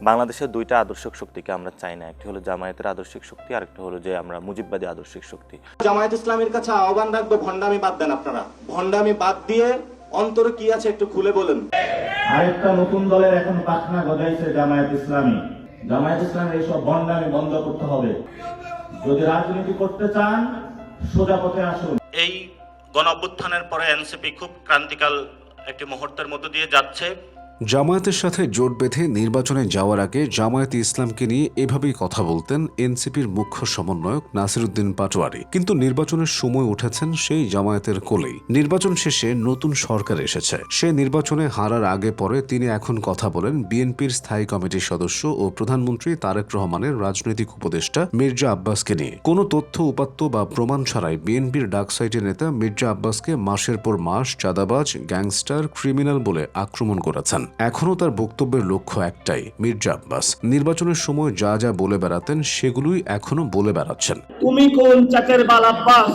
বাংলাদেশের দুইটা আদর্শিক শক্তিকে আমরা চাই না, একটি হলো জামায়াতের আদর্শিক শক্তি, আর একটা হলো যে আমরা মুজিববাদী আদর্শিক শক্তি। জামায়াত ইসলামের কাছে আহ্বান রাখবো, ভণ্ডামি বাদ দেন। আপনারা ভণ্ডামি বাদ দিয়ে অন্তরে কি আছে একটু খুলে বলেন। আরেকটা নতুন দলের এখন পাখনা গজাইছে জামায়াত ইসলামী। জামায়াত ইসলামের এইসব ভণ্ডামি বন্ধ করতে হবে। যদি রাজনীতি করতে চান সোজা পথে আসুন। এই গণঅভ্যুত্থানের পরে এনসিপি খুব ক্রান্তিকাল একটি মুহূর্তের মধ্য দিয়ে যাচ্ছে। জামায়াতের সাথে জোট বেঁধে নির্বাচনে যাওয়ার আগে জামায়াতে ইসলামকে নিয়ে এভাবেই কথা বলতেন এনসিপির মুখ্য সমন্বয়ক নাসিরউদ্দিন পাটোয়ারি। কিন্তু নির্বাচনের সময় উঠেছেন সেই জামায়াতের কোলেই। নির্বাচন শেষে নতুন সরকার এসেছে। সে নির্বাচনে হারার আগে পরে তিনি এখন কথা বলেন বিএনপির স্থায়ী কমিটির সদস্য ও প্রধানমন্ত্রী তারেক রহমানের রাজনৈতিক উপদেষ্টা মির্জা আব্বাসকে নিয়ে। কোনো তথ্য উপাত্ত বা প্রমাণ ছাড়াই বিএনপির ডাকসাইটের নেতা মির্জা আব্বাসকে মাসের পর মাস চাঁদাবাজ, গ্যাংস্টার, ক্রিমিনাল বলে আক্রমণ করেছেন। এখনও তার বক্তব্যের লক্ষ্য একটাই, মির্জা আব্বাস নির্বাচনের সময় যা যা বলে বেড়াতেন সেগুলোই এখনো বলে বেড়াচ্ছেন। তুমি কোন চাকের বাল আব্বাস?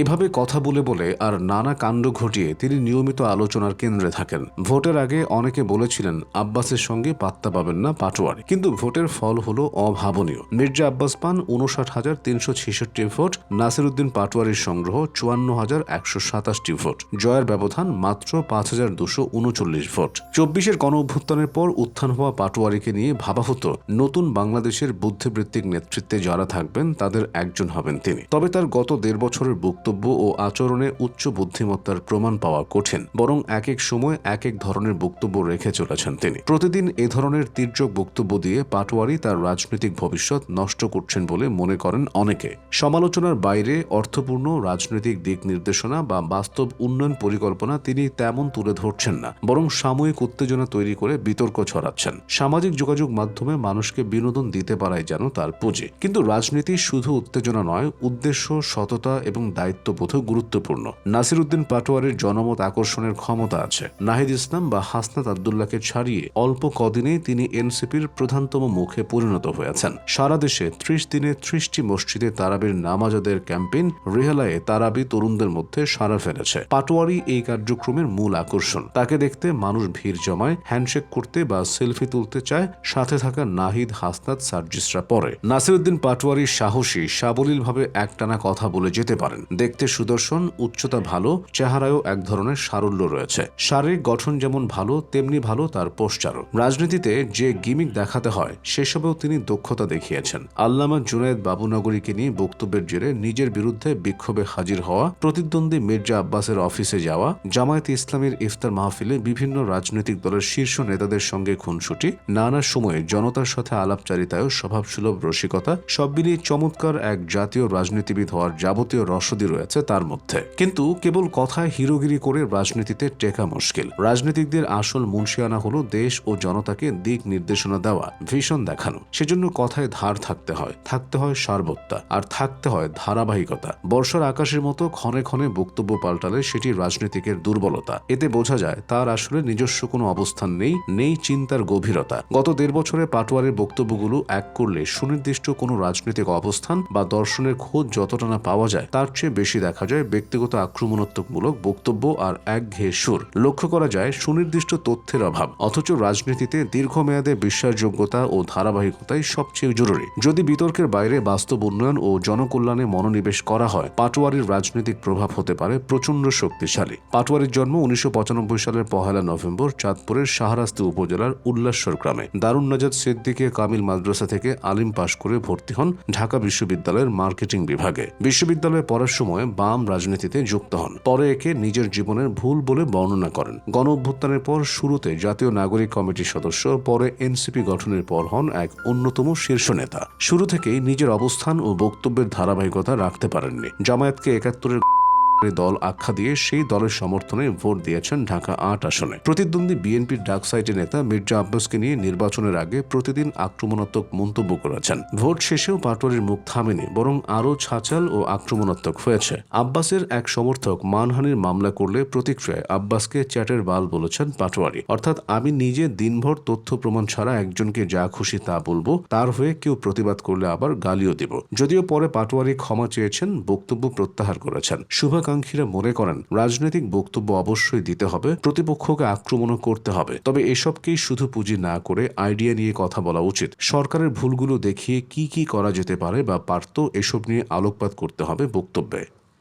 এভাবে কথা বলে বলে আর নানা কাণ্ড ঘটিয়ে তিনি নিয়মিত আলোচনার কেন্দ্রে থাকেন। ভোটের আগে অনেকে বলেছিলেন আব্বাসের সঙ্গে পাত্তা পাবেন না পাটোয়ারি, কিন্তু ভোটের ফল হলো অভাবনীয়। মির্জা আব্বাস পান ৫৯,৩৬৬ ভোট, নাসিরউদ্দিন পাটোয়ারির সংগ্রহ ৫৪,১২৭ ভোট, জয়ের ব্যবধান মাত্র ৫,২৩৯ ভোট। ২৪-এর গণঅভ্যুত্থানের পর উত্থান হওয়া পাটোয়ারিকে নিয়ে ভাবা হতো নতুন বাংলাদেশের বুদ্ধিবৃত্তিক নেতৃত্বে যারা থাকবেন তাদের একজন হবেন তিনি। তবে তার গত ১.৫ বছরের বক্তব্য ও আচরণে উচ্চ বুদ্ধিমত্তার প্রমাণ পাওয়া কঠিন, বরং এক এক সময় এক এক ধরনের বক্তব্য রেখে চলেছেন তিনি। প্রতিদিন এ ধরনের তীর্যক বক্তব্য দিয়ে পাটোয়ারি তার রাজনৈতিক ভবিষ্যৎ নষ্ট করছেন বলে মনে করেন অনেকে। সমালোচনার বাইরে অর্থপূর্ণ রাজনৈতিক দিক নির্দেশনা বা বাস্তব উন্নয়ন পরিকল্পনা তিনি তেমন তুলে ধরছেন না, বরং সাময়িক উত্তেজনা তৈরি করে বিতর্ক ছড়াচ্ছেন। সামাজিক যোগাযোগ মাধ্যমে মানুষকে বিনোদন দিতে পারাই যেন তার পুঁজি। কিন্তু রাজনীতি শুধু উত্তেজনা নয়, উদ্দেশ্য, সততা এবং দায়িত্ববোধ গুরুত্বপূর্ণ। নাসিরউদ্দিন পাটোয়ারির জনমত আকর্ষণের ক্ষমতা আছে। নাহিদ ইসলাম বা হাসনাত আব্দুল্লাহকে ছাড়িয়ে অল্প কদিনেই তিনি এনসিপির প্রধানতম মুখে পরিণত হয়েছেন। সারা দেশে ৩০ দিনে ৩০টি মসজিদে তারাবির নামাজ আদায়ের ক্যাম্পেইন রেহালায়ে তারাবি তরুণদের মধ্যে সাড়া ফেলেছে। পাটোয়ারি এই কার্যক্রমের মূল আকর্ষণ। তাকে দেখতে মানুষ ভিড় জমায়, হ্যান্ডশেক করতে বা সেলফি তুলতে চায়। সাথে থাকা নাহিদ, হাসনাত, সার্জিসরা পরে। নাসিরউদ্দিন পাটোয়ারি সাহসী, সাবলীলভাবে একটানা কথা বলে যেতে পারেন। দেখতে সুদর্শন, উচ্চতা ভালো, চেহারায়ও এক ধরনের সারল্য রয়েছে। শারীরিক গঠন যেমন ভালো, তেমনি ভালো তার পোস্টারও। রাজনীতিতে যে গিমিক দেখাতে হয় সেসবেও তিনি দক্ষতা দেখিয়েছেন। আল্লামা জুনায়েদ বাবুনগরীকে নিয়ে বক্তব্যের জেরে নিজের বিরুদ্ধে বিক্ষোভে হাজির হওয়া, প্রতিদ্বন্দ্বী মির্জা আব্বাসের অফিসে যাওয়া, জামায়াতে ইসলামীর ইফতার মাহফিলে বিভিন্ন রাজনৈতিক দলের শীর্ষ নেতাদের সঙ্গে খুনসুটি, নানা সময়ে জনতার সাথে আলাপচারিতায় স্বভাবসুলভ রসিকতা, সব মিলিয়ে চমৎকার এক জাতীয় রাজনীতিবিদ হওয়ার যাবতীয় রসদই রয়েছে তার মধ্যে। কিন্তু কেবল কথায় হিরোগিরি করে রাজনীতিতে টেকা মুশকিল। রাজনীতিকদের আসল মুন্সিয়ানা হলো দেশ ও জনতাকে দিক নির্দেশনা দেওয়া, ভীষণ দেখানো। সেজন্য কথায় ধার থাকতে হয় সারবত্তা, আর থাকতে হয় ধারাবাহিকতা। বর্ষার আকাশের মতো ক্ষণে ক্ষণে বক্তব্য পাল্টালে সেটি রাজনীতিকের দুর্বলতা। এতে বোঝা যায় তার আসলে নিজস্ব কোনো অবস্থান নেই চিন্তার গভীরতা। গত ১.৫ বছরে পাটোয়ারির বক্তব্যগুলো এক করলে সুনির্দিষ্ট কোনো রাজনৈতিক অবস্থান বা দর্শনের খোঁজ যতটা না পাওয়া যায়, তার চেয়ে বেশি দেখা যায় ব্যক্তিগত আক্রমণাত্মকমূলক বক্তব্য আর একঘেয়ে সুর। লক্ষ্য করা যায় সুনির্দিষ্ট তথ্যের অভাব। অথচ রাজনীতিতে দীর্ঘমেয়াদে বিশ্বাসযোগ্যতা ও ধারাবাহিকতাই সবচেয়ে জরুরি। যদি বিতর্কের বাইরে বাস্তব উন্নয়ন ও জনকল্যাণে মনোনিবেশ করা হয়, পাটোয়ারির রাজনৈতিক প্রভাব হতে পারে প্রচণ্ড শক্তিশালী। পাটোয়ারির জন্ম ১৯৯৫ সালের ১ নভেম্বর চাঁদপুরের শাহরাস্তি উপজেলার উল্লাসর গ্রামে। দারুন নাজাত সিদ্দিকে কামিল মাদ্রাসা থেকে আলিম পাশ করে ভর্তি হন ঢাকা বিশ্ববিদ্যালয়ের মার্কেটিং বিভাগে। বিশ্ববিদ্যালয়ে পড়ার সময় বাম রাজনীতিতে যুক্ত হন। পরে একে নিজের জীবনের ভুল বলে বর্ণনা করেন। গণঅভ্যুত্থানের পর শুরুতে জাতীয় নাগরিক কমিটির সদস্য, পরে এনসিপি গঠনের পর হন এক অন্যতম শীর্ষ নেতা। শুরু থেকেই নিজের অবস্থান ও বক্তব্যের ধারাবাহিকতা রাখতে পারেননি। জামায়াতকে ৭১-এর দল আখ্যা দিয়ে সেই দলের সমর্থনে ভোট দিয়েছেন ঢাকা ৮ আসনে। প্রতিদ্বন্দ্বী বিএনপির ডাকসাইটের নেতা মির্জা আব্বাসকে নিয়ে নির্বাচনের আগে প্রতিদিন আক্রমণাত্মক মন্তব্য করেছেন। ভোট শেষেও পাটোয়ারির মুখ থামেনি, বরং আরও ছাঁচাল ও আক্রমণাত্মক হয়েছে। আব্বাসের এক সমর্থক মানহানির মামলা করলে প্রতিক্রিয়ায় আব্বাসকে চ্যাটের বাল বলেছেন পাটোয়ারি। অর্থাৎ আমি নিজে দিনভর তথ্য প্রমাণ ছাড়া একজনকে যা খুশি তা বলবো, তার হয়ে কেউ প্রতিবাদ করলে আবার গালিও দিব। যদিও পরে পাটোয়ারি ক্ষমা চেয়েছেন, বক্তব্য প্রত্যাহার করেছেন। শুভা শুভাকাঙ্ক্ষীরা মনে করেন রাজনৈতিক বক্তব্য অবশ্যই দিতে হবে, প্রতিপক্ষকে আক্রমণও করতে হবে, তবে এসবকেই শুধু পুঁজি না করে আইডিয়া নিয়ে কথা বলা উচিত। সরকারের ভুলগুলো দেখিয়ে কি করা যেতে পারে বা পারত এসব নিয়ে আলোকপাত করতে হবে বক্তব্যে।